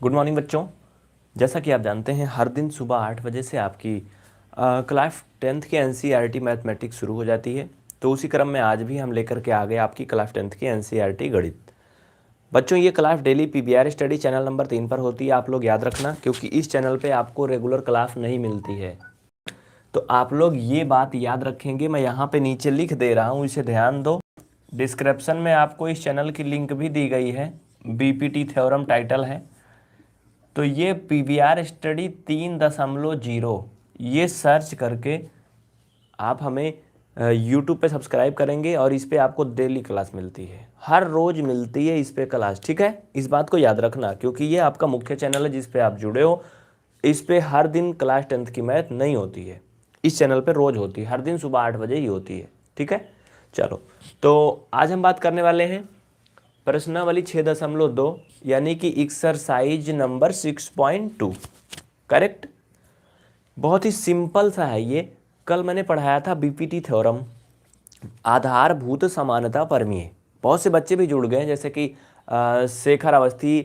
Good morning बच्चों। जैसा कि आप जानते हैं हर दिन सुबह 8 बजे से आपकी क्लास 10th की एनसीईआरटी मैथमेटिक्स शुरू हो जाती है। तो उसी क्रम में आज भी हम लेकर के आ गए आपकी क्लास 10th की एनसीईआरटी गणित। बच्चों ये class daily PBR study channel number 3 पर होती है। आप लोग याद रखना, क्योंकि इस चैनल पे आपको रेगुलर क्लास नहीं मिलती है। तो आप लोग ये बात याद रखेंगे, मैं यहाँ पे नीचे लिख दे रहा हूँ, इसे ध्यान दो। डिस्क्रिप्शन में आपको इस चैनल की लिंक भी दी गई है, बीपीटी थ्योरम टाइटल है। तो ये पीवीआर स्टडी 3.0 ये सर्च करके आप हमें यूट्यूब पे सब्सक्राइब करेंगे और इस पे आपको डेली क्लास मिलती है, हर रोज मिलती है इस पे क्लास। ठीक है, इस बात को याद रखना, क्योंकि ये आपका मुख्य चैनल है जिस पे आप जुड़े हो। इस पे हर दिन क्लास 10th की मैथ नहीं होती है, इस चैनल पे रोज होती है, हर दिन सुबह 8 बजे ही होती है। ठीक है, चलो तो आज हम बात करने वाले हैं प्रश्नावली 6.2 यानी कि एक्सरसाइज नंबर 6.2। करेक्ट, बहुत ही सिंपल सा है ये। कल मैंने पढ़ाया था बीपीटी थ्योरम, आधारभूत समानता प्रमेय। बहुत से बच्चे भी जुड़ गए, जैसे कि शेखर अवस्थी,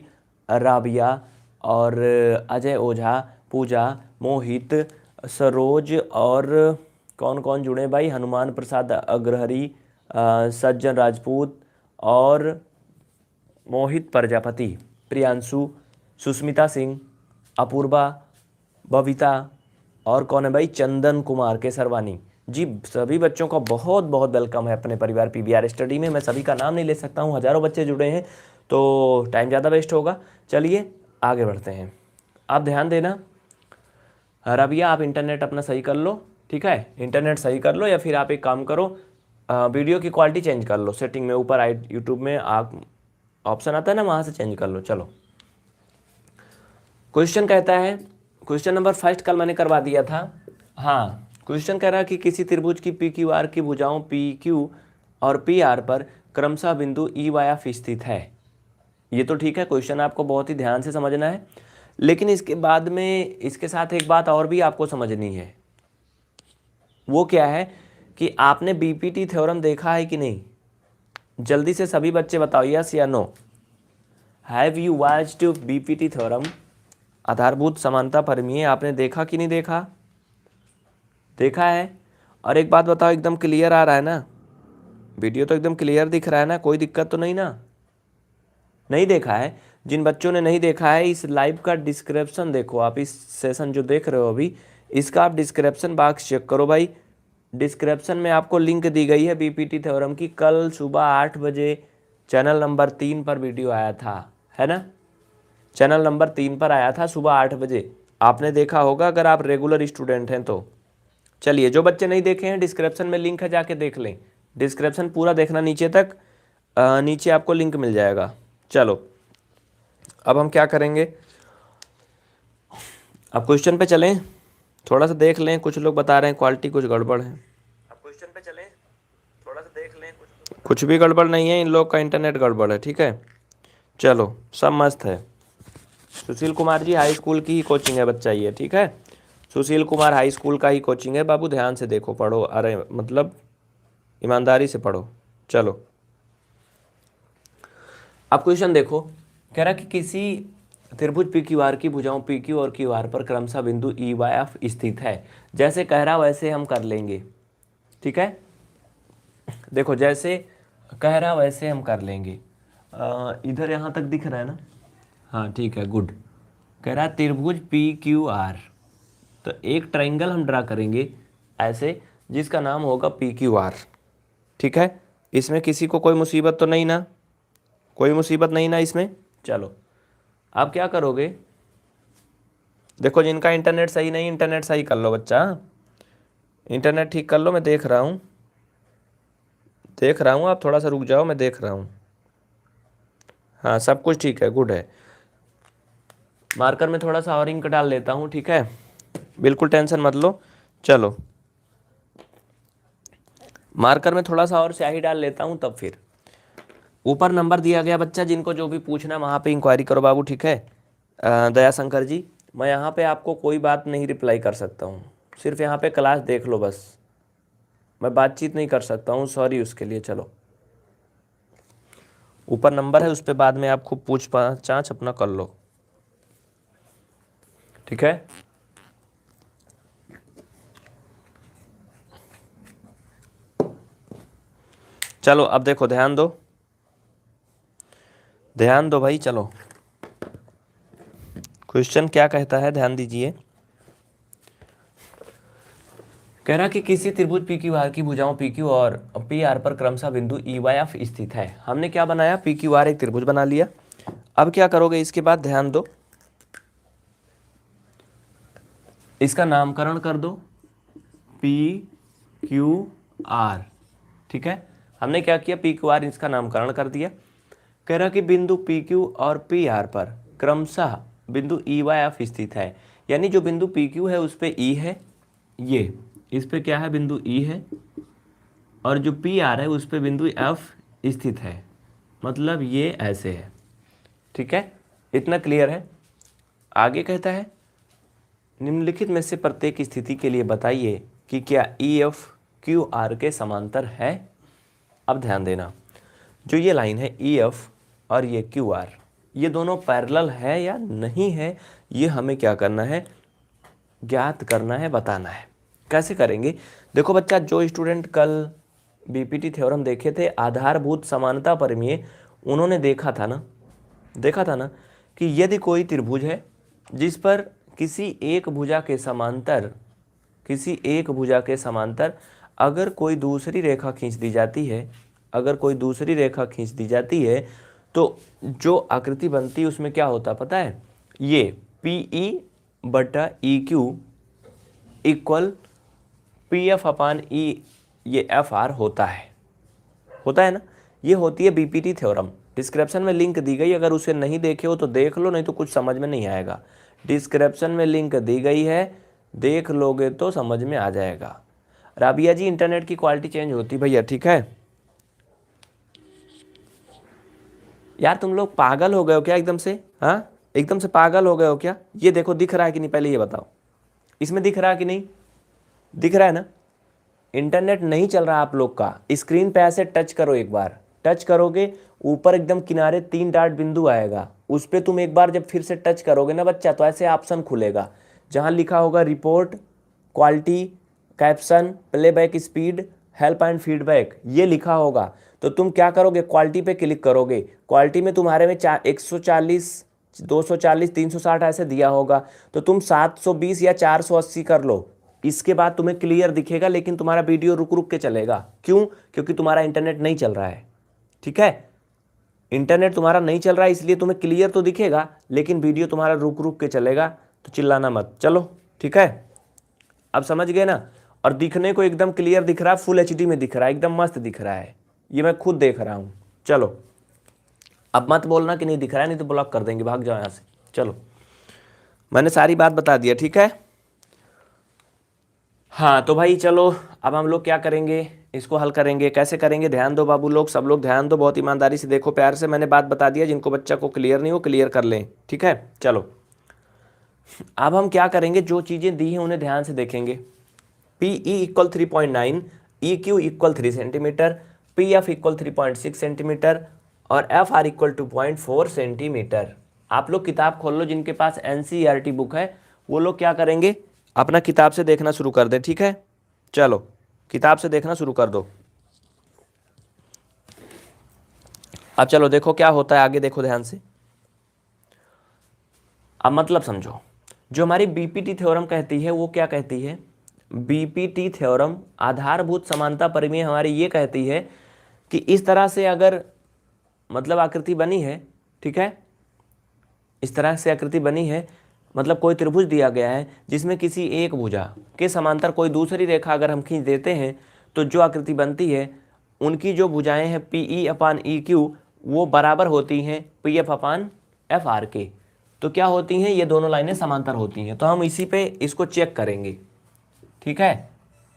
राबिया और अजय ओझा, पूजा, मोहित, सरोज और कौन कौन जुड़े भाई, हनुमान प्रसाद अग्रहरी, सज्जन राजपूत और मोहित प्रजापति, प्रियांशु, सुष्मिता सिंह, अपूर्वा, बबीता और कौन है भाई, चंदन कुमार केसरवानी जी। सभी बच्चों का बहुत बहुत वेलकम है अपने परिवार पीबीआर स्टडी में। मैं सभी का नाम नहीं ले सकता हूँ, हज़ारों बच्चे जुड़े हैं तो टाइम ज़्यादा वेस्ट होगा। चलिए आगे बढ़ते हैं। आप ध्यान देना, रबिया आप इंटरनेट अपना सही कर लो। ठीक है, इंटरनेट सही कर लो, या फिर आप एक काम करो, वीडियो की क्वालिटी चेंज कर लो। सेटिंग में ऊपर आई यूट्यूब में आप ऑप्शन आता है ना, वहाँ से चेंज कर लो। चलो, क्वेश्चन कहता है, क्वेश्चन नंबर फर्स्ट कल मैंने करवा दिया था। हाँ, क्वेश्चन कह रहा है कि किसी त्रिभुज की पी क्यू आर की भुजाओं पी क्यू और पी आर पर क्रमशः बिंदु ई वाई एफ स्थित है। ये तो ठीक है, क्वेश्चन आपको बहुत ही ध्यान से समझना है, लेकिन इसके बाद में इसके साथ एक बात और भी आपको समझनी है। वो क्या है कि आपने बीपीटी थ्योरम देखा है कि नहीं? जल्दी से सभी बच्चे बताओ, यस या no. Have you watched BPT theorem, आधारभूत समानता प्रमेय? आपने देखा कि नहीं देखा? देखा है। और एक बात बताओ, एकदम क्लियर आ रहा है ना? वीडियो तो एकदम क्लियर दिख रहा है ना? कोई दिक्कत तो नहीं ना? नहीं देखा है? जिन बच्चों ने नहीं देखा है, इस लाइव का डिस्क्रिप्शन देखो। आप इस सेशन जो देख रहे हो अभी, इसका आप डिस्क्रिप्शन बॉक्स चेक करो भाई। डिस्क्रिप्शन में आपको लिंक दी गई है बीपीटी थ्योरम की। कल सुबह 8 बजे चैनल नंबर 3 पर वीडियो आया था, है ना? चैनल नंबर 3 पर आया था सुबह 8 बजे, आपने देखा होगा अगर आप रेगुलर स्टूडेंट हैं तो। चलिए, जो बच्चे नहीं देखे हैं, डिस्क्रिप्शन में लिंक है, जाके देख लें। डिस्क्रिप्शन पूरा देखना नीचे तक, नीचे आपको लिंक मिल जाएगा। चलो, अब हम क्या करेंगे, अब क्वेश्चन पे चलें, थोड़ा सा देख लें। कुछ लोग बता रहे हैं क्वालिटी कुछ गड़बड़ है। अब क्वेश्चन पे चलें, थोड़ा सा देख लें। कुछ भी गड़बड़ नहीं है, इन लोग का इंटरनेट गड़बड़ है। ठीक है, चलो सब मस्त है। सुशील कुमार जी हाई स्कूल की ही कोचिंग है बच्चा ये। ठीक है, सुशील कुमार हाई स्कूल का ही कोचिंग है बाबू। ध्यान से देखो, पढ़ो, अरे मतलब ईमानदारी से पढ़ो। चलो, अब क्वेश्चन देखो। कह रहा कि किसी त्रिभुज पी क्यू आर की भुजाओं पी क्यू और क्यू आर पर क्रमशः बिंदु ई वाई एफ स्थित है। जैसे कह रहा वैसे हम कर लेंगे। ठीक है, देखो जैसे कह रहा वैसे हम कर लेंगे। इधर यहाँ तक दिख रहा है ना? हाँ ठीक है, गुड। कह रहा त्रिभुज पी क्यू आर, तो एक ट्रायंगल हम ड्रा करेंगे ऐसे, जिसका नाम होगा पी क्यू आर। ठीक है, इसमें किसी को कोई मुसीबत तो नहीं ना? कोई मुसीबत नहीं ना इसमें? चलो, आप क्या करोगे, देखो जिनका इंटरनेट सही नहीं, इंटरनेट सही कर लो बच्चा, इंटरनेट ठीक कर लो। मैं देख रहा हूँ, देख रहा हूँ, आप थोड़ा सा रुक जाओ, मैं देख रहा हूँ। हाँ सब कुछ ठीक है, गुड है। मार्कर में थोड़ा सा और इंक डाल लेता हूँ। ठीक है, बिल्कुल टेंशन मत लो। चलो, मार्कर में थोड़ा सा और स्याही डाल लेता हूँ, तब फिर ऊपर नंबर दिया गया बच्चा, जिनको जो भी पूछना वहाँ पे इंक्वायरी करो बाबू। ठीक है, दया शंकर जी, मैं यहाँ पे आपको कोई बात नहीं रिप्लाई कर सकता हूँ, सिर्फ यहाँ पे क्लास देख लो बस, मैं बातचीत नहीं कर सकता हूँ, सॉरी उसके लिए। चलो, ऊपर नंबर है, उस पर बाद में आप खूब पूछ पाछ अपना कर लो। ठीक है। चलो अब देखो, ध्यान दो, ध्यान दो भाई। चलो क्वेश्चन क्या कहता है, ध्यान दीजिए। कह रहा कि किसी त्रिभुज पी क्यू आर की भुजाओं पी क्यू और पी आर पर क्रमशः बिंदु ई वाई एफ स्थित है। हमने क्या बनाया, पी क्यू आर एक त्रिभुज बना लिया। अब क्या करोगे इसके बाद, ध्यान दो, इसका नामकरण कर दो पी क्यू आर। ठीक है, हमने क्या किया, पी क्यू आर इसका नामकरण कर दिया। कह रहा कि बिंदु पी क्यू और पी आर पर क्रमशः बिंदु ई वाई एफ स्थित है। यानी जो बिंदु पी क्यू है उस पे ई है, ये इस पे क्या है, बिंदु ई है, और जो पी आर है उस पे बिंदु एफ स्थित है। मतलब ये ऐसे है। ठीक है, इतना क्लियर है। आगे कहता है निम्नलिखित में से प्रत्येक स्थिति के लिए बताइए कि क्या ई एफ क्यू आर के समांतर है। अब ध्यान देना, जो ये लाइन है ई एफ और ये क्यू आर, ये दोनों पैरेलल है या नहीं है, ये हमें क्या करना है, ज्ञात करना है, बताना है। कैसे करेंगे, देखो बच्चा, जो स्टूडेंट कल बीपीटी थ्योरम देखे थे आधारभूत समानता परिमेय, उन्होंने देखा था ना कि यदि कोई त्रिभुज है जिस पर किसी एक भुजा के समांतर अगर कोई दूसरी रेखा खींच दी जाती है, तो जो आकृति बनती है उसमें क्या होता पता है, ये पी ई बटा E Q equal P F upon E, ये एफ आर होता है ना। ये होती है बीपीटी थ्योरम। डिस्क्रिप्शन में लिंक दी गई, अगर उसे नहीं देखे हो तो देख लो, नहीं तो कुछ समझ में नहीं आएगा। डिस्क्रिप्शन में लिंक दी गई है, देख लोगे तो समझ में आ जाएगा। राबिया जी, इंटरनेट की क्वालिटी चेंज होती भैया, ठीक है यार। तुम लोग पागल हो गए हो क्या एकदम से, हाँ एकदम से पागल हो गए हो क्या। ये देखो दिख रहा है कि नहीं, पहले ये बताओ, इसमें दिख रहा है कि नहीं, दिख रहा है ना। इंटरनेट नहीं चल रहा आप लोग का, स्क्रीन पे ऐसे टच करो, एक बार टच करोगे ऊपर एकदम किनारे 3 डॉट बिंदु आएगा, उस पर तुम एक बार जब फिर से टच करोगे ना बच्चा, तो ऐसे ऑप्शन खुलेगा जहां लिखा होगा report, quality, caption, playback speed, help and feedback, ये लिखा होगा। तो तुम क्या करोगे, क्वालिटी पे क्लिक करोगे। क्वालिटी में तुम्हारे में 140, 240, 360 ऐसे दिया होगा, तो तुम 720 या 480 कर लो। इसके बाद तुम्हें क्लियर दिखेगा, लेकिन तुम्हारा वीडियो रुक रुक के चलेगा। क्यों, क्योंकि तुम्हारा इंटरनेट नहीं चल रहा है। ठीक है, इंटरनेट तुम्हारा नहीं चल रहा है, इसलिए तुम्हें क्लियर तो दिखेगा लेकिन वीडियो तुम्हारा रुक रुक के चलेगा। तो चिल्लाना मत, चलो ठीक है, अब समझ गए ना। और दिखने को एकदम क्लियर दिख रहा है, फुल एचडी में दिख रहा है, एकदम मस्त दिख रहा है, ये मैं खुद देख रहा हूं। चलो अब मत बोलना कि नहीं दिख रहा है, नहीं तो ब्लॉक कर देंगे, भाग जाओ यहां से। चलो, मैंने सारी बात बता दिया, ठीक है। हाँ तो भाई चलो, अब हम लोग क्या करेंगे, इसको हल करेंगे। कैसे करेंगे, ध्यान दो बाबू लोग, सब लोग ध्यान दो, बहुत ईमानदारी से देखो, प्यार से। मैंने बात बता दिया, जिनको बच्चा को क्लियर नहीं हो क्लियर कर लें, ठीक है। चलो अब हम क्या करेंगे, जो चीज़ें दी हैं उन्हें ध्यान से देखेंगे। पी ई इक्वल 3.9, ई Q equal 3 centimetre, P F equal 3.6 centimetre और एफ आर इक्वल 2.4 सेंटीमीटर। आप लोग किताब खोल लो, जिनके पास एनसीईआरटी बुक है वो लोग क्या करेंगे, अपना किताब से देखना शुरू कर दें, ठीक है। चलो किताब से देखना शुरू कर दो। अब चलो देखो क्या होता है आगे, देखो ध्यान से, अब मतलब समझो। जो हमारी बीपीटी थ्योरम कहती है वो क्या कहती है, बीपीटी थ्योरम आधारभूत समानता परिमेय हमारी ये कहती है कि इस तरह से अगर मतलब आकृति बनी है, ठीक है, इस तरह से आकृति बनी है, मतलब कोई त्रिभुज दिया गया है जिसमें किसी एक भुजा के समांतर कोई दूसरी रेखा अगर हम खींच देते हैं, तो जो आकृति बनती है उनकी जो भुजाएं हैं पी ई अपान ई क्यू, वो बराबर होती हैं P F upon F R के। तो क्या होती हैं, ये दोनों लाइनें समांतर होती हैं। तो हम इसी पे इसको चेक करेंगे, ठीक है।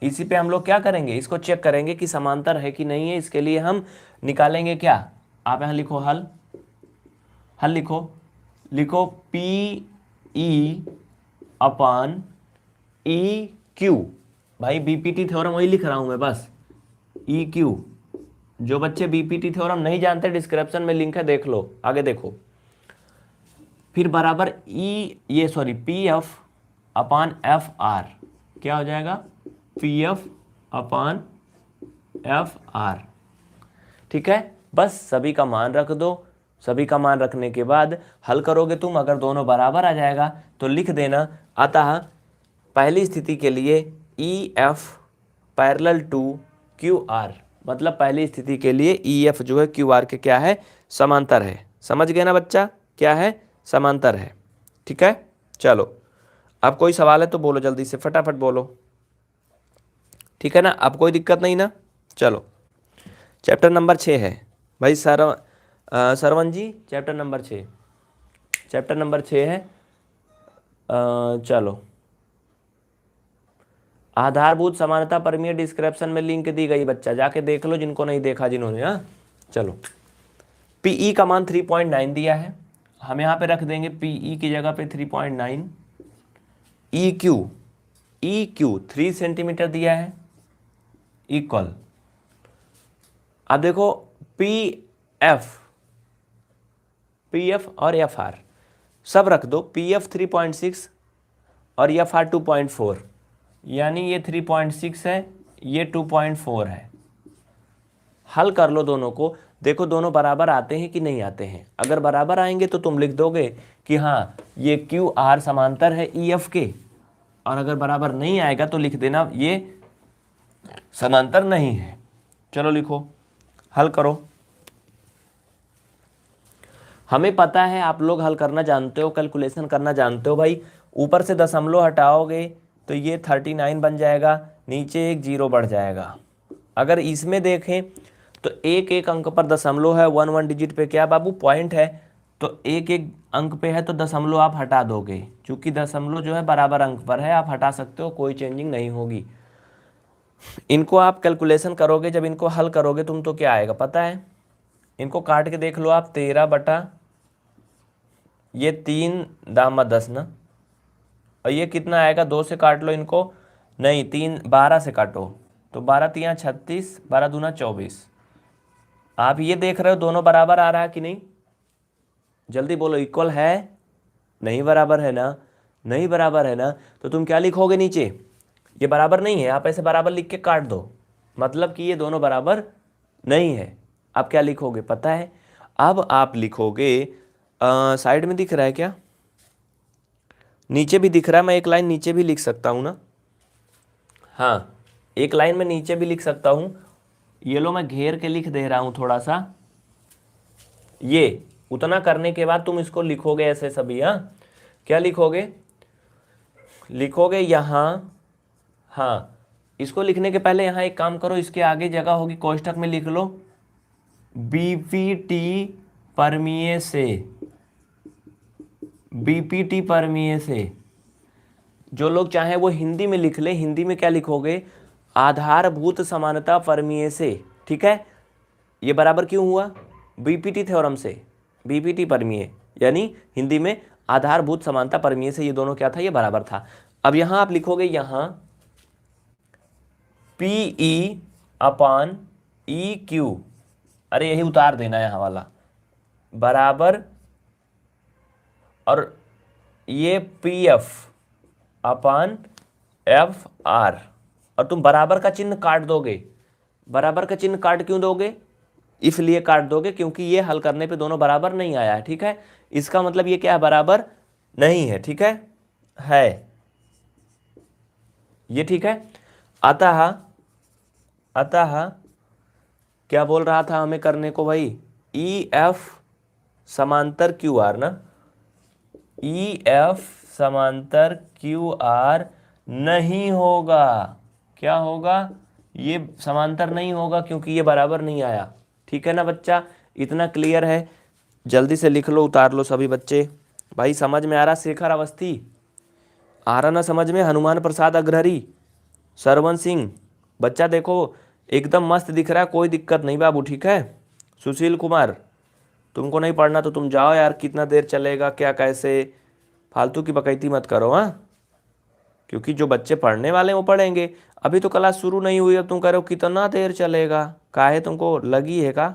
इसी पे हम लोग क्या करेंगे, इसको चेक करेंगे कि समांतर है कि नहीं है। इसके लिए हम निकालेंगे क्या, आप यहाँ लिखो हल, हल लिखो पी ई अपान ई क्यू। भाई बीपीटी थ्योरम वही लिख रहा हूं मैं, बस ई क्यू। जो बच्चे बीपीटी थ्योरम नहीं जानते, डिस्क्रिप्शन में लिंक है, देख लो, आगे देखो। फिर बराबर P F upon F R, क्या हो जाएगा, P F upon F R. ठीक है, बस सभी का मान रख दो। सभी का मान रखने के बाद हल करोगे तुम, अगर दोनों बराबर आ जाएगा तो लिख देना। अतः पहली स्थिति के लिए E F parallel to Q R, मतलब पहली स्थिति के लिए ई एफ जो है क्यू आर के क्या है, समांतर है। समझ गए ना बच्चा, क्या है, समांतर है। ठीक है, चलो अब कोई सवाल है तो बोलो जल्दी से, फटाफट बोलो। ठीक है ना, अब कोई दिक्कत नहीं ना। चलो चैप्टर नंबर 6 है भाई सरवन जी, चैप्टर नंबर 6, चैप्टर नंबर 6 है। चलो, आधारभूत समानता परमीय डिस्क्रिप्शन में लिंक दी गई, बच्चा जाके देख लो जिनको नहीं देखा जिन्होंने। हाँ चलो, पीई का मान 3.9 दिया है, हम यहाँ पे रख देंगे पीई की जगह पे 3.9। ई क्यू 3 सेंटीमीटर दिया है, इक्वल, अब देखो पी एफ और एफ आर सब रख दो। पी एफ 3.6 और एफ आर 2.4, यानी ये 3.6 है, ये 2.4 है। हल कर लो दोनों को, देखो दोनों बराबर आते हैं कि नहीं आते हैं। अगर बराबर आएंगे तो तुम लिख दोगे कि हाँ ये क्यू आर समांतर है ई एफ के, और अगर बराबर नहीं आएगा तो लिख देना ये समांतर नहीं है। चलो लिखो, हल करो। हमें पता है आप लोग हल करना जानते हो, कैलकुलेशन करना जानते हो भाई। ऊपर से दशमलव हटाओगे तो ये 39 बन जाएगा, नीचे एक जीरो बढ़ जाएगा। अगर इसमें देखें तो एक एक अंक पर दशमलव है, वन डिजिट पे क्या बाबू, पॉइंट है, तो एक एक अंक पे है तो दशमलव आप हटा दोगे। चूंकि दशमलव जो है बराबर अंक पर है, आप हटा सकते हो, कोई चेंजिंग नहीं होगी। इनको आप कैलकुलेशन करोगे, जब इनको हल करोगे तुम तो क्या आएगा पता है, इनको काट के देख लो आप, 13 बटा ये 3 दामा 10 ना, और ये कितना आएगा, 2 से काट लो इनको, नहीं 12 से काटो, तो 12 तियाँ 36, 12 दूना 24। आप ये देख रहे हो दोनों बराबर आ रहा है कि नहीं, जल्दी बोलो, इक्वल है, नहीं बराबर है ना, नहीं बराबर है ना, तो तुम क्या लिखोगे नीचे, ये बराबर नहीं है, आप ऐसे बराबर लिख के काट दो, मतलब कि ये दोनों बराबर नहीं है। आप क्या लिखोगे पता है, अब आप लिखोगे, साइड में दिख रहा है क्या, नीचे भी दिख रहा है, मैं एक लाइन नीचे भी लिख सकता हूँ ना, हाँ एक लाइन में नीचे भी लिख सकता हूँ। ये लो मैं घेर के लिख दे रहा हूँ थोड़ा सा, ये उतना करने के बाद तुम इसको लिखोगे ऐसे सभी। हाँ क्या लिखोगे, लिखोगे यहाँ, हाँ इसको लिखने के पहले यहाँ एक काम करो, इसके आगे जगह होगी कोष्ठक में लिख लो बीपीटी परमीय से, बीपीटी परमीय से। जो लोग चाहें वो हिंदी में लिख ले, हिंदी में क्या लिखोगे, आधारभूत समानता परमीय से। ठीक है, ये बराबर क्यों हुआ, बीपीटी थ्योरम से, बीपीटी परमीय यानी हिंदी में आधारभूत समानता परमीय से, ये दोनों क्या था, ये बराबर था। अब यहां आप लिखोगे यहां पीई अपान ई क्यू, अरे यही उतार देना यहां वाला, बराबर, और ये P F upon F R, और तुम बराबर का चिन्ह काट दोगे। बराबर का चिन्ह काट क्यों दोगे, इसलिए काट दोगे क्योंकि ये हल करने पे दोनों बराबर नहीं आया है। ठीक है, इसका मतलब ये क्या है, बराबर नहीं है। ठीक है ये ठीक है। अतः क्या बोल रहा था हमें करने को भाई, ई एफ समांतर क्यू आर ना, ई एफ समांतर क्यू आर नहीं होगा, क्या होगा, ये समांतर नहीं होगा क्योंकि ये बराबर नहीं आया। ठीक है ना बच्चा, इतना क्लियर है, जल्दी से लिख लो, उतार लो सभी बच्चे। भाई समझ में आ रहा, शेखर अवस्थी आ रहा ना समझ में, हनुमान प्रसाद अग्रहरी, सरवन सिंह, बच्चा देखो एकदम मस्त दिख रहा है, कोई दिक्कत नहीं बाबू। ठीक है, सुशील कुमार, तुमको नहीं पढ़ना तो तुम जाओ यार, कितना देर चलेगा क्या कैसे, फालतू की बकैती मत करो। हाँ, क्योंकि जो बच्चे पढ़ने वाले हैं वो पढ़ेंगे, अभी तो क्लास शुरू नहीं हुई, अब तुम कह रहे हो कितना देर चलेगा, काहे तुमको लगी है का,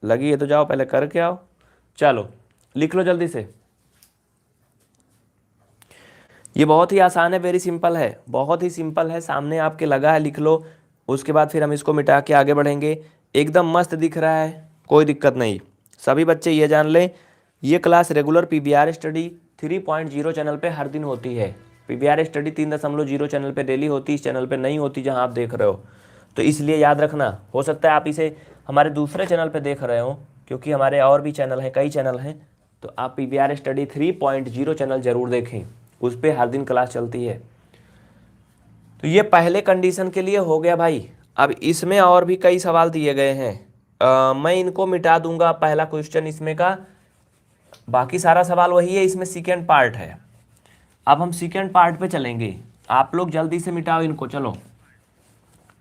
लगी है तो जाओ पहले करके आओ। चलो लिख लो जल्दी से, ये बहुत ही आसान है, वेरी सिंपल है, बहुत ही सिंपल है, सामने आपके लगा है, लिख लो। उसके बाद फिर हम इसको मिटा के आगे बढ़ेंगे। एकदम मस्त दिख रहा है, कोई दिक्कत नहीं। सभी बच्चे ये जान लें, ये class regular PBR study 3.0 channel पे हर दिन होती है। PBR स्टडी 3.0 चैनल पे डेली होती, इस चैनल पे नहीं होती जहां आप देख रहे हो। तो इसलिए याद रखना, हो सकता है आप इसे हमारे दूसरे चैनल पे देख रहे हो, क्योंकि हमारे और भी चैनल हैं, कई चैनल हैं। तो आप PBR स्टडी 3.0 चैनल ज़रूर देखें, उस पर हर दिन क्लास चलती है। तो ये पहले कंडीशन के लिए हो गया भाई। अब इसमें और भी कई सवाल दिए गए हैं, मैं इनको मिटा दूंगा पहला क्वेश्चन इसमें का, बाकी सारा सवाल वही है, इसमें सेकेंड पार्ट है। अब हम सेकेंड पार्ट पे चलेंगे, आप लोग जल्दी से मिटाओ इनको, चलो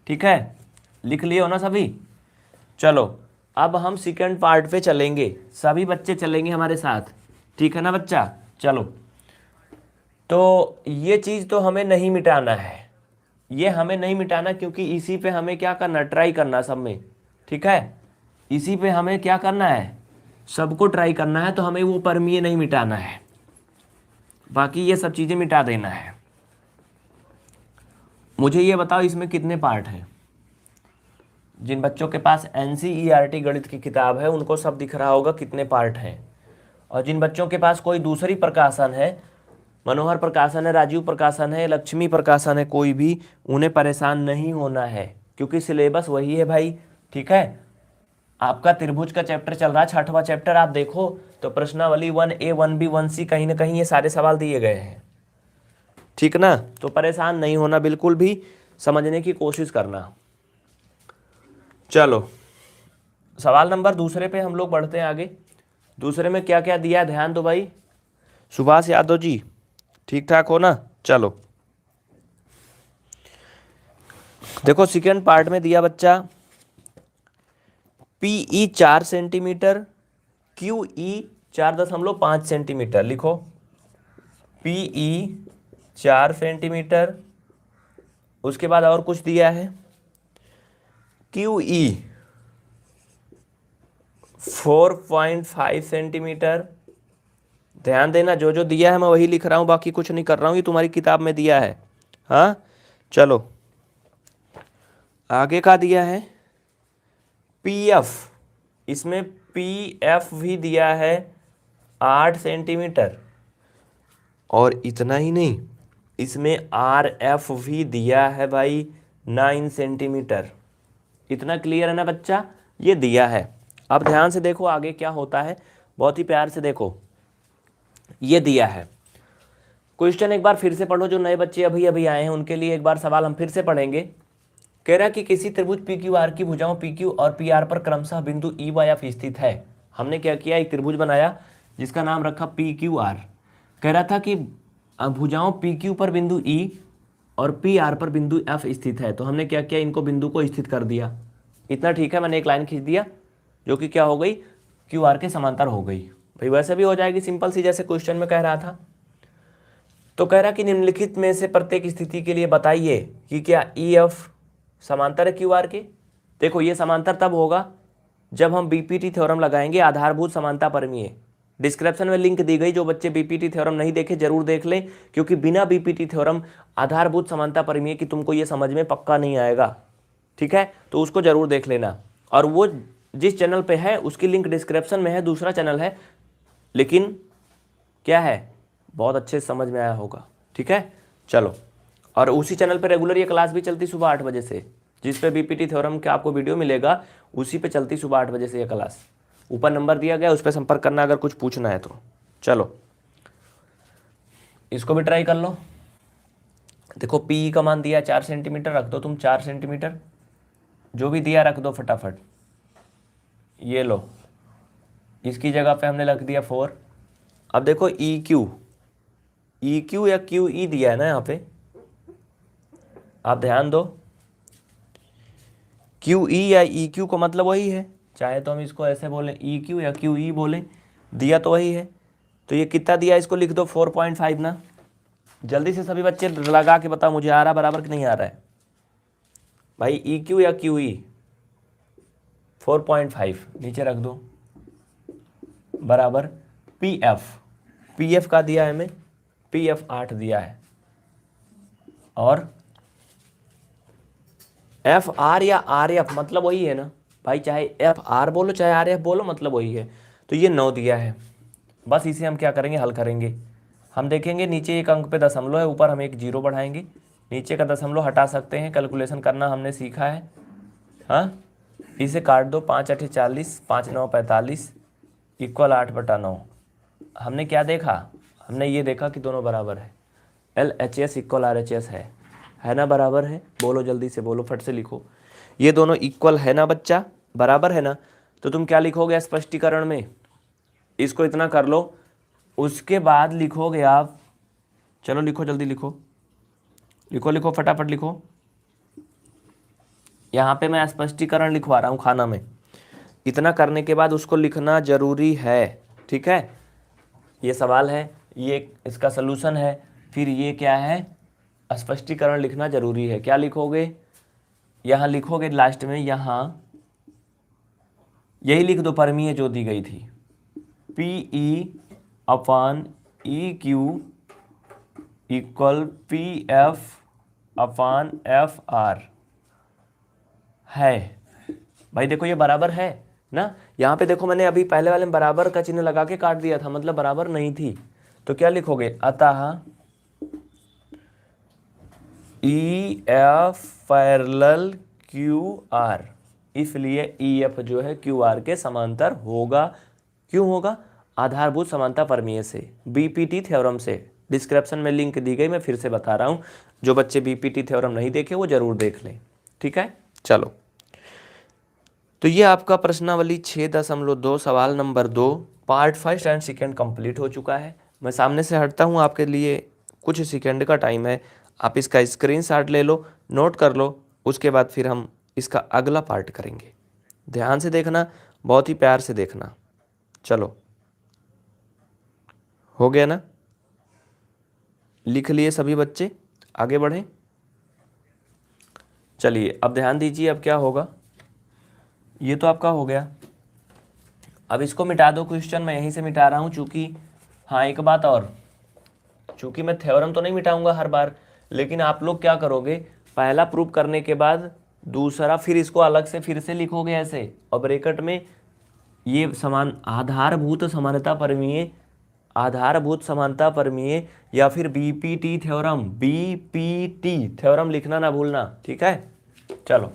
ठीक है, लिख लिए हो ना सभी। चलो अब हम सेकेंड पार्ट पे चलेंगे, सभी बच्चे चलेंगे हमारे साथ, ठीक है ना बच्चा। चलो, तो ये चीज़ तो हमें नहीं मिटाना है, ये हमें नहीं मिटाना, क्योंकि इसी पे हमें क्या करना, ट्राई करना सब में, ठीक है। इसी पे हमें क्या करना है, सबको ट्राई करना है, तो हमें वो परमीय नहीं मिटाना है, बाकी ये सब चीज़ें मिटा देना है। मुझे ये बताओ इसमें कितने पार्ट हैं। जिन बच्चों के पास NCERT गणित की किताब है उनको सब दिख रहा होगा कितने पार्ट हैं, और जिन बच्चों के पास कोई दूसरी प्रकाशन है, मनोहर प्रकाशन है, राजीव प्रकाशन है, लक्ष्मी प्रकाशन है, कोई भी, उन्हें परेशान नहीं होना है, क्योंकि सिलेबस वही है भाई, ठीक है। आपका त्रिभुज का चैप्टर चल रहा है, 6वां चैप्टर, आप देखो तो प्रश्नावली 1A 1B 1C कहीं ना कहीं ये सारे सवाल दिए गए हैं, ठीक ना। तो परेशान नहीं होना बिल्कुल भी, समझने की कोशिश करना। चलो सवाल नंबर दूसरे पे हम लोग बढ़ते हैं आगे। दूसरे में क्या क्या दिया है ध्यान दो भाई। सुभाष यादव जी ठीक ठाक हो ना। चलो देखो सेकेंड पार्ट में दिया बच्चा, PE 4 सेंटीमीटर, QE 4.5 सेंटीमीटर, लिखो PE 4 सेंटीमीटर। उसके बाद और कुछ दिया है, QE 4.5 सेंटीमीटर। ध्यान देना, जो जो दिया है मैं वही लिख रहा हूँ, बाकी कुछ नहीं कर रहा हूँ, ये तुम्हारी किताब में दिया है। हाँ चलो आगे का दिया है PF, इसमें PF भी दिया है 8 सेंटीमीटर, और इतना ही नहीं, इसमें RF भी दिया है भाई 9 सेंटीमीटर। इतना क्लियर है ना बच्चा, ये दिया है। अब ध्यान से देखो आगे क्या होता है, बहुत ही प्यार से देखो, ये दिया है। क्वेश्चन एक बार फिर से पढ़ो, जो नए बच्चे अभी अभी आए हैं उनके लिए एक बार सवाल हम फिर से पढ़ेंगे। कह रहा कि किसी त्रिभुज PQR की भुजाओं PQ और PR पर क्रमशः बिंदु E व F स्थित है। हमने क्या किया, एक त्रिभुज बनाया जिसका नाम रखा PQR। कह रहा था कि भुजाओं PQ पर बिंदु E और PR पर बिंदु F स्थित है, तो हमने क्या किया, इनको बिंदु को स्थित कर दिया। इतना ठीक है, मैंने एक लाइन खींच दिया जो कि क्या हो गई, QR के समांतर हो गई। भाई वैसे भी हो जाएगी सिंपल सी, जैसे क्वेश्चन में कह रहा था। तो कह रहा कि निम्नलिखित में से प्रत्येक स्थिति के लिए बताइए कि क्या EF समांतर है QR के। देखो ये समांतर तब होगा जब हम BPT थ्योरम लगाएंगे, आधारभूत समानता परमीय। डिस्क्रिप्शन में लिंक दी गई, जो बच्चे BPT थ्योरम नहीं देखे जरूर देख लें, क्योंकि बिना BPT थ्योरम आधारभूत समानता परमीय की तुमको ये समझ में पक्का नहीं आएगा, ठीक है। तो उसको जरूर देख लेना, और वो जिस चैनल पे है उसकी लिंक डिस्क्रिप्शन में है, दूसरा चैनल है, लेकिन क्या है, बहुत अच्छे से समझ में आया होगा, ठीक है। चलो, और उसी चैनल पे रेगुलर ये क्लास भी चलती सुबह 8 बजे से, जिस पे BPT थ्योरम का आपको वीडियो मिलेगा उसी पे चलती सुबह 8 बजे से ये क्लास। ऊपर नंबर दिया गया, उस पर संपर्क करना अगर कुछ पूछना है तो। चलो इसको भी ट्राई कर लो। देखो PE का मान दिया 4 सेंटीमीटर, रख दो तुम 4 सेंटीमीटर, जो भी दिया रख दो फटाफट। ये लो, इसकी जगह पे हमने रख दिया 4। अब देखो EQ या QE दिया है ना यहाँ पे, आप ध्यान दो, QE या EQ का मतलब वही है, चाहे तो हम इसको ऐसे बोलें EQ या QE बोलें, दिया तो वही है। तो ये कितना दिया, इसको लिख दो 4.5 ना। जल्दी से सभी बच्चे लगा के बताओ मुझे, आ रहा बराबर कि नहीं आ रहा है भाई। EQ या QE 4.5 नीचे रख दो, बराबर PF का दिया है हमें, PF 8 दिया है, और एफ आर या आर एफ मतलब वही है ना भाई, चाहे एफ आर बोलो चाहे आर एफ बोलो मतलब वही है। तो ये 9 दिया है, बस इसे हम क्या करेंगे, हल करेंगे। हम देखेंगे नीचे एक अंक पे दशमलव है, ऊपर हम एक जीरो बढ़ाएंगे, नीचे का दशमलव हटा सकते हैं, कैलकुलेशन करना हमने सीखा है। हाँ, इसे काट दो, 5 8 40, 5 9 45 इक्वल 8/9। हमने क्या देखा, हमने ये देखा कि दोनों बराबर है, LHS इक्वल RHS है ना, बराबर है। बोलो जल्दी से बोलो, फट से लिखो, ये दोनों इक्वल है ना बच्चा, बराबर है ना। तो तुम क्या लिखोगे स्पष्टीकरण में, इसको इतना कर लो, उसके बाद लिखोगे आप, चलो लिखो जल्दी लिखो, लिखो लिखो फटाफट लिखो। यहाँ पे मैं स्पष्टीकरण लिखवा रहा हूँ खाना में, इतना करने के बाद उसको लिखना जरूरी है, ठीक है। ये सवाल है, ये इसका सलूशन है, फिर ये क्या है, स्पष्टीकरण लिखना जरूरी है। क्या लिखोगे, यहाँ लिखोगे लास्ट में, यहाँ यही लिख दो, परमीय जो दी गई थी, PE/EQ इक्वल PF/FR है। भाई देखो ये बराबर है ना, यहाँ पे देखो मैंने अभी पहले वाले में बराबर का चिन्ह लगा के काट दिया था, मतलब बराबर नहीं थी। तो क्या लिखोगे, अतः EF पैरेलल QR, इसलिए EF जो है QR के समांतर होगा। क्यों होगा, आधारभूत समानता प्रमेय से, BPT थ्योरम से। डिस्क्रिप्शन में लिंक दी गई, मैं फिर से बता रहा हूँ, जो बच्चे BPT थ्योरम नहीं देखे वो जरूर देख लें, ठीक है। चलो, तो ये आपका प्रश्नावली 6.2 सवाल number 2 part 5 and second complete हो चुका है। मैं सामने से हटता हूँ, आपके लिए कुछ सेकेंड का टाइम है, आप इसका स्क्रीनशॉट ले लो, नोट कर लो, उसके बाद फिर हम इसका अगला पार्ट करेंगे। ध्यान से देखना, बहुत ही प्यार से देखना। चलो, हो गया ना, लिख लिए सभी बच्चे, आगे बढ़ें। चलिए अब ध्यान दीजिए, अब क्या होगा, ये तो आपका हो गया। अब इसको मिटा दो, क्वेश्चन मैं यहीं से मिटा रहा हूँ, चूंकि हाँ एक बात और, चूंकि मैं थ्योरम तो नहीं मिटाऊंगा हर बार, लेकिन आप लोग क्या करोगे, पहला प्रूफ करने के बाद दूसरा फिर इसको अलग से फिर से लिखोगे ऐसे, और ब्रैकेट में ये समान आधारभूत समानता प्रमेय, आधारभूत समानता प्रमेय या फिर BPT थ्योरम, BPT थ्योरम लिखना ना भूलना, ठीक है। चलो,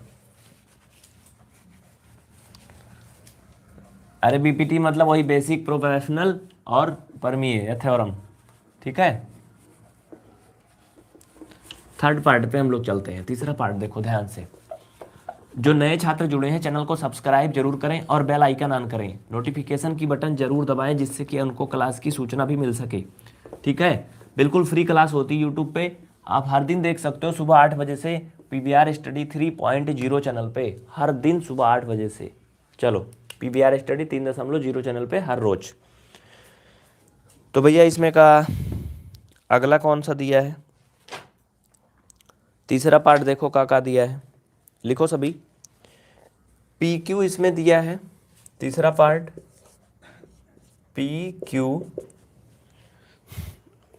अरे BPT मतलब वही बेसिक प्रोपोर्शनल और प्रमेय या थ्योरम, ठीक है। थर्ड पार्ट पे हम लोग चलते हैं। तीसरा पार्ट देखो ध्यान से, जो नए छात्र जुड़े हैं चैनल को सब्सक्राइब जरूर करें और बेल आइकन ऑन करें, नोटिफिकेशन की बटन जरूर दबाएं, जिससे कि उनको क्लास की सूचना भी मिल सके, ठीक है। बिल्कुल फ्री क्लास होती है यूट्यूब पे, आप हर दिन देख सकते हो सुबह 8 बजे से, PBR स्टडी 3.0 चैनल पे, हर दिन सुबह 8 बजे से। चलो, PBR स्टडी 3.0 चैनल पे हर रोज। तो भैया इसमें का अगला कौन सा दिया है, तीसरा पार्ट देखो का दिया है, लिखो सभी। PQ इसमें दिया है, तीसरा पार्ट PQ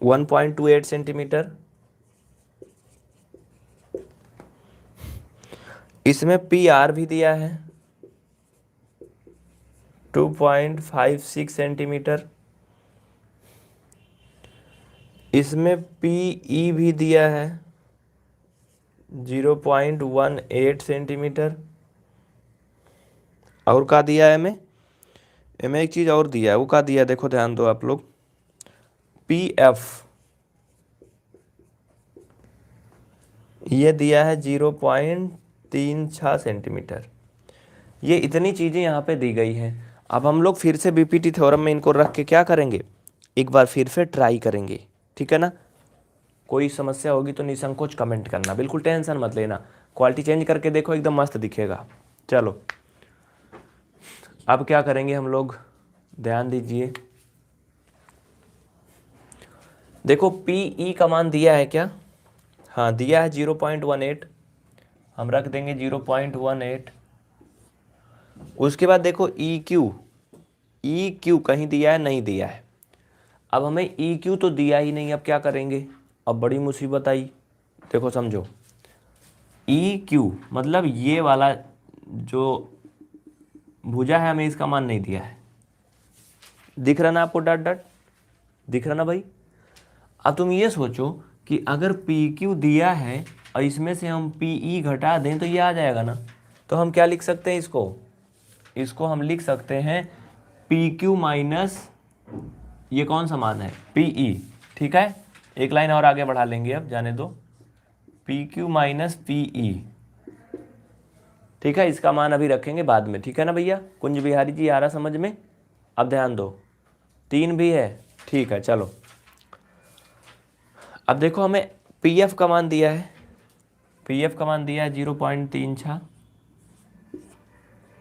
1.28 सेंटीमीटर, इसमें PR भी दिया है 2.56 सेंटीमीटर, इसमें PE भी दिया है 0.18 सेंटीमीटर, और का दिया है हमें एक चीज़ और दिया है, वो का दिया है, देखो ध्यान दो आप लोग, PF ये दिया है 0.36 सेंटीमीटर। ये इतनी चीज़ें यहाँ पे दी गई हैं। अब हम लोग फिर से BPT थ्योरम में इनको रख के क्या करेंगे, एक बार फिर से ट्राई करेंगे, ठीक है ना। कोई समस्या होगी तो निसंकोच कमेंट करना, बिल्कुल टेंशन मत लेना, क्वालिटी चेंज करके देखो एकदम मस्त दिखेगा। चलो, अब क्या करेंगे हम लोग, ध्यान दीजिए, देखो PE का मान दिया है क्या, हाँ दिया है 0.18, हम रख देंगे 0.18। उसके बाद देखो EQ कहीं दिया है, नहीं दिया है। अब हमें EQ तो दिया ही नहीं, अब क्या करेंगे, अब बड़ी मुसीबत आई, देखो समझो, ई क्यू मतलब ये वाला जो भुजा है हमें इसका मान नहीं दिया है, दिख रहा ना आपको, डॉट डॉट दिख रहा ना भाई। अब तुम ये सोचो कि अगर पी क्यू दिया है और इसमें से हम पी ई घटा दें तो ये आ जाएगा ना। तो हम क्या लिख सकते हैं इसको, इसको हम लिख सकते हैं पी क्यू माइनस ये कौन सा मान है, पी ई। ठीक है, एक लाइन और आगे बढ़ा लेंगे, अब जाने दो, P Q minus P E. ठीक है, इसका मान अभी रखेंगे बाद में, ठीक है ना भैया। कुंज बिहारी जी आ रहा समझ में। अब ध्यान दो, 3 भी है, ठीक है चलो। अब देखो हमें पी एफ का मान दिया है, पी एफ का मान दिया है 0.36,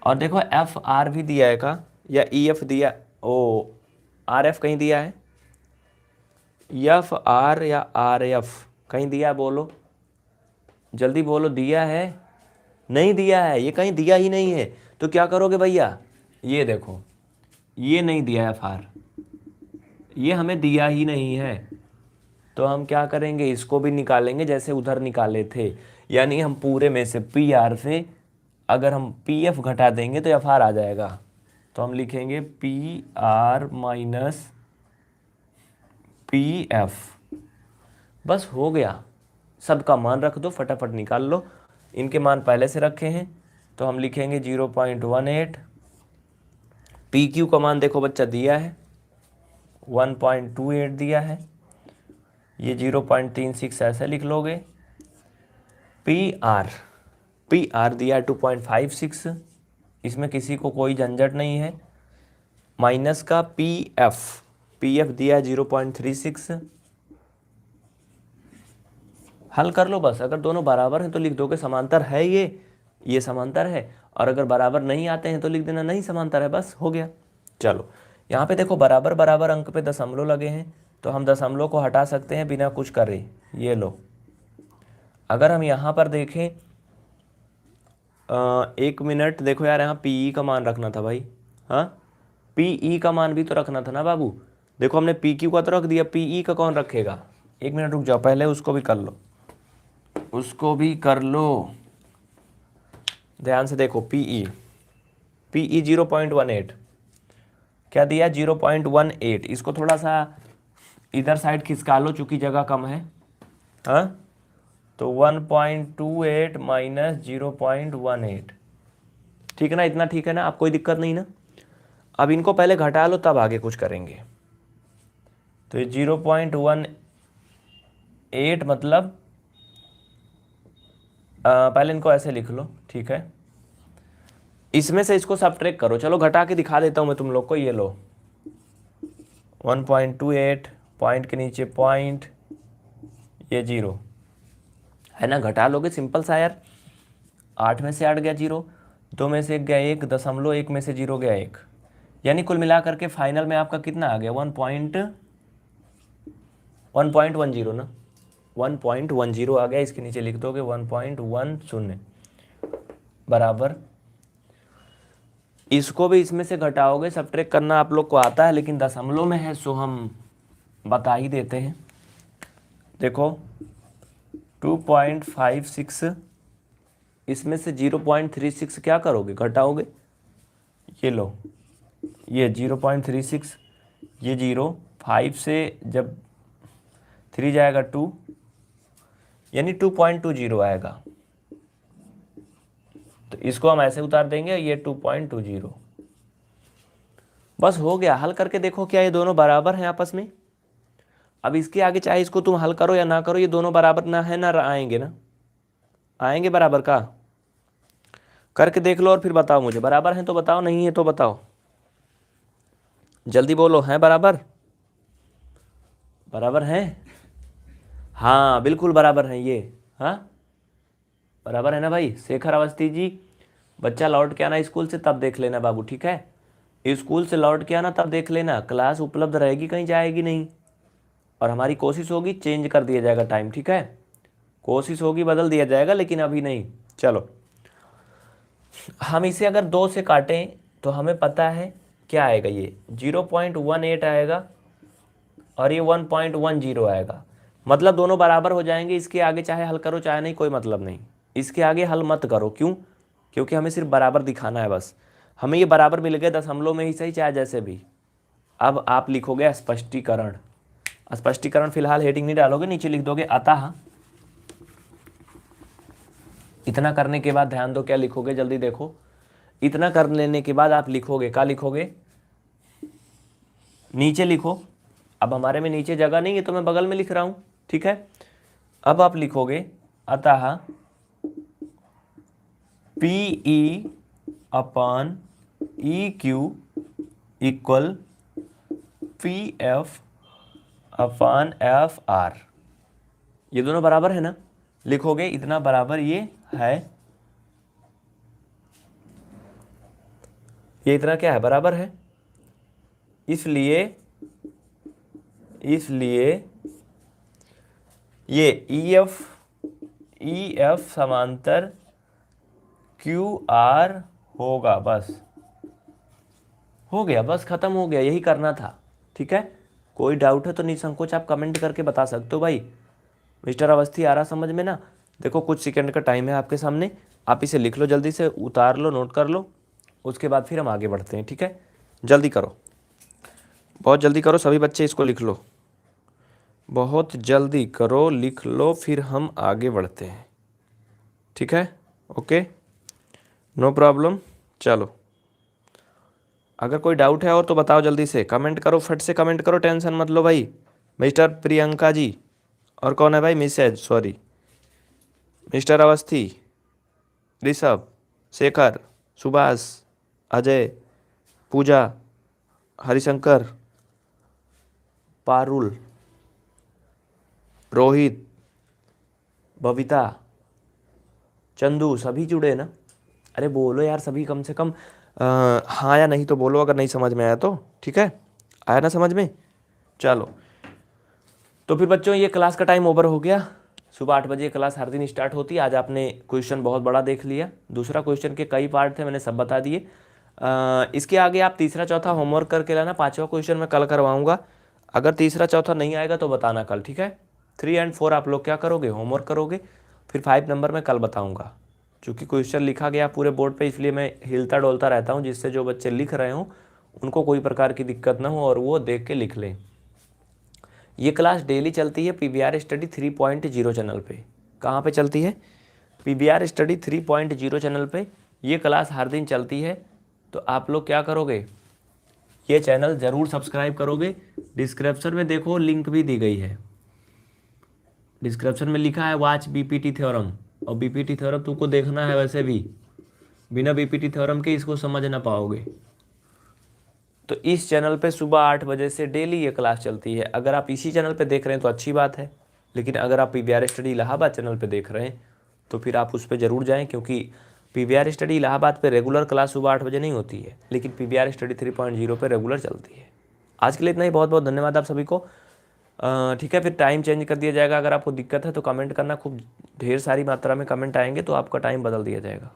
और देखो एफ आर भी दिया है का, या ई एफ दिया, ओ आर एफ कहीं दिया है, एफ आर या आर एफ कहीं दिया है, बोलो जल्दी बोलो, दिया है नहीं दिया है, ये कहीं दिया ही नहीं है। तो क्या करोगे भैया, ये देखो ये नहीं दिया है एफ आर, ये हमें दिया ही नहीं है, तो हम क्या करेंगे, इसको भी निकालेंगे जैसे उधर निकाले थे। यानी हम पूरे में से पी आर से अगर हम पी एफ घटा देंगे तो एफ आर आ जाएगा। तो हम लिखेंगे P R minus P F, बस हो गया। सबका मान रख दो, फटाफट निकाल लो। इनके मान पहले से रखे हैं तो हम लिखेंगे 0.18। पी क्यू का मान देखो बच्चा दिया है 1.28 दिया है, ये 0.36 ऐसे लिख लोगे। पी आर दिया है 2.56, इसमें किसी को कोई झंझट नहीं है। माइनस का पी एफ दिया है 0.36, हल कर लो बस। अगर दोनों बराबर हैं तो लिख दोगे समांतर है, ये समांतर है, और अगर बराबर नहीं आते हैं तो लिख देना नहीं समांतर है, बस हो गया। चलो यहाँ पे देखो बराबर बराबर अंक पे दशमलव लगे हैं, तो हम दशमलव को हटा सकते हैं बिना कुछ करे, ये लो। अगर हम यहाँ पर देखें 1 मिनट, देखो यार यहाँ पी ई का मान रखना था भाई, हाँ पी ई का मान भी तो रखना था ना बाबू। देखो हमने पी क्यू का तो रख दिया, पी ई का कौन रखेगा। 1 मिनट रुक जाओ, पहले उसको भी कर लो, उसको भी कर लो, ध्यान से देखो। पी ई 0.18 क्या दिया, 0.18। इसको थोड़ा सा इधर साइड खिसका लो चूंकि जगह कम है, हाँ तो 1.28 माइनस 0.18, ठीक है ना, इतना ठीक है ना, आप कोई दिक्कत नहीं ना। अब इनको पहले घटा लो तब आगे कुछ करेंगे। तो ये 0.18 मतलब पहले इनको ऐसे लिख लो, ठीक है। इसमें से इसको सब्ट्रैक्ट करो, चलो घटा के दिखा देता हूँ मैं तुम लोग को। ये लो 1.28, पॉइंट के नीचे पॉइंट, ये 0 है ना, घटा लोगे सिंपल सा यार। 8 में से 8 गया 0, 2 में से 1 गया 1, दशमलव 1 में से 0 गया 1, यानी कुल मिलाकर के फाइनल में आपका कितना आ गया 1.10 ना, 1.10 आ गया। इसके नीचे लिख दोगे 1.10 बराबर। इसको भी इसमें से घटाओगे, सब्ट्रैक्ट करना आप लोग को आता है, लेकिन दशमलव में है सो हम बता ही देते हैं। देखो 2.56, इसमें से 0.36 क्या करोगे, घटाओगे। ये लो, ये 0.36, ये 0, 5 से जब 3 जाएगा 2, यानी 2.20 आएगा। तो इसको हम ऐसे उतार देंगे, ये 2.20, बस हो गया। हल करके देखो क्या ये दोनों बराबर हैं आपस में। अब इसके आगे चाहे इसको तुम हल करो या ना करो, ये दोनों बराबर ना है ना आएंगे ना, आएंगे बराबर का। करके देख लो और फिर बताओ मुझे, बराबर हैं तो बताओ, नहीं है तो बताओ, जल्दी बोलो। हैं बराबर, बराबर हैं, हाँ बिल्कुल बराबर हैं ये, हाँ बराबर है ना भाई। शेखर अवस्थी जी, बच्चा लौट के आना स्कूल से तब देख लेना बाबू, ठीक है। स्कूल से लौट के आना तब देख लेना, क्लास उपलब्ध रहेगी, कहीं जाएगी नहीं। और हमारी कोशिश होगी चेंज कर दिया जाएगा टाइम, ठीक है, कोशिश होगी बदल दिया जाएगा, लेकिन अभी नहीं। चलो हम इसे अगर 2 से काटें तो हमें पता है क्या आएगा, ये 0.18 आएगा और ये 1.10 आएगा। मतलब दोनों बराबर हो जाएंगे, इसके आगे चाहे हल करो चाहे नहीं, कोई मतलब नहीं, इसके आगे हल मत करो। क्यों? क्योंकि हमें सिर्फ बराबर दिखाना है बस। हमें ये बराबर मिल गए दशमलव में ही सही चाहे जैसे भी। अब आप लिखोगे स्पष्टीकरण। स्पष्टीकरण फिलहाल हेडिंग नहीं डालोगे, नीचे लिख दोगे अतः। इतना करने के बाद ध्यान दो क्या लिखोगे, जल्दी देखो। इतना कर लेने के बाद आप लिखोगे, क्या लिखोगे? नीचे लिखो। अब हमारे में नीचे जगह नहीं है तो मैं बगल में लिख रहा हूं, ठीक है। अब आप लिखोगे अतः PE अपन EQ इक्वल PF अपन FR। ये दोनों बराबर है ना? लिखोगे इतना बराबर ये है, ये इतना क्या है, बराबर है। इसलिए ये EF समांतर QR होगा। बस हो गया, बस खत्म हो गया, यही करना था, ठीक है। कोई डाउट है तो निसंकोच आप कमेंट करके बता सकते हो भाई। मिस्टर अवस्थी आ रहा समझ में ना? देखो कुछ सेकंड का टाइम है आपके सामने, आप इसे लिख लो, जल्दी से उतार लो, नोट कर लो, उसके बाद फिर हम आगे बढ़ते हैं, ठीक है। जल्दी करो, बहुत जल्दी करो सभी बच्चे, इसको लिख लो, बहुत जल्दी करो, लिख लो, फिर हम आगे बढ़ते हैं, ठीक है। Okay, no problem. चलो, अगर कोई डाउट है और तो बताओ, जल्दी से कमेंट करो, फट से कमेंट करो, टेंशन मत लो भाई। मिस्टर प्रियंका जी, और कौन है भाई? Mrs, sorry, mister Awasthi, Rishabh, Shekhar, Subhash, Ajay, Pooja, Harishankar, Parul, Rohit, Babita, Chandu, सभी जुड़े ना? अरे बोलो यार सभी, कम से कम हाँ या नहीं तो बोलो, अगर नहीं समझ में आया तो, ठीक है। आया ना समझ में? चलो, तो फिर बच्चों ये क्लास का टाइम ओवर हो गया। सुबह 8 बजे क्लास हर दिन स्टार्ट होती है। आज आपने क्वेश्चन बहुत बड़ा देख लिया, दूसरा क्वेश्चन के कई पार्ट थे, मैंने सब बता दिए। इसके आगे आप तीसरा चौथा होमवर्क करके लाना, 5वां क्वेश्चन मैं कल करवाऊंगा। अगर तीसरा चौथा नहीं आएगा तो बताना कल, ठीक है। 3 और 4 आप लोग क्या करोगे, होमवर्क करोगे, फिर 5 नंबर में कल बताऊंगा। चूँकि क्वेश्चन लिखा गया पूरे बोर्ड पे, इसलिए मैं हिलता डोलता रहता हूँ, जिससे जो बच्चे लिख रहे हों उनको कोई प्रकार की दिक्कत ना हो और वो देख के लिख लें। ये क्लास डेली चलती है PVR स्टडी 3.0 चैनल पे। कहाँ पे चलती है? PVR स्टडी 3.0 चैनल पे ये क्लास हर दिन चलती है। तो आप लोग क्या करोगे, ये चैनल ज़रूर सब्सक्राइब करोगे। डिस्क्रिप्शन में देखो लिंक भी दी गई है, डिस्क्रिप्शन में लिखा है वॉच BPT थ्योरम, और BPT थ्योरम तुमको देखना है, वैसे भी बिना BPT थ्योरम के इसको समझ ना पाओगे। तो इस चैनल पे सुबह 8 बजे से डेली ये क्लास चलती है। अगर आप इसी चैनल पे देख रहे हैं तो अच्छी बात है, लेकिन अगर आप PVR स्टडी इलाहाबाद चैनल पे देख रहे हैं तो फिर आप उस पर ज़रूर जाएं, क्योंकि PVR स्टडी इलाहाबाद पे रेगुलर क्लास सुबह 8 बजे नहीं होती है, लेकिन PVR स्टडी 3.0 पे रेगुलर चलती है। आज के लिए इतना ही, बहुत बहुत धन्यवाद आप सभी को। ठीक है, फिर टाइम चेंज कर दिया जाएगा। अगर आपको दिक्कत है तो कमेंट करना, खूब ढेर सारी मात्रा में कमेंट आएंगे तो आपका टाइम बदल दिया जाएगा।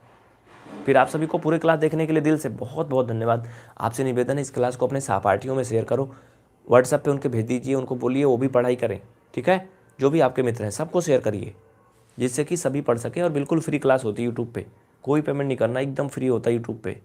फिर आप सभी को पूरे क्लास देखने के लिए दिल से बहुत बहुत धन्यवाद। आपसे निवेदन है, इस क्लास को अपने सहपाठियों में शेयर करो, व्हाट्सएप पे उनके भेज दीजिए, उनको बोलिए वो भी पढ़ाई करें, ठीक है। जो भी आपके मित्र हैं सबको शेयर करिए, जिससे कि सभी पढ़ सकें। और बिल्कुल फ्री क्लास होती है यूट्यूब पे, कोई पेमेंट नहीं करना, एकदम फ्री होता है यूट्यूब पे।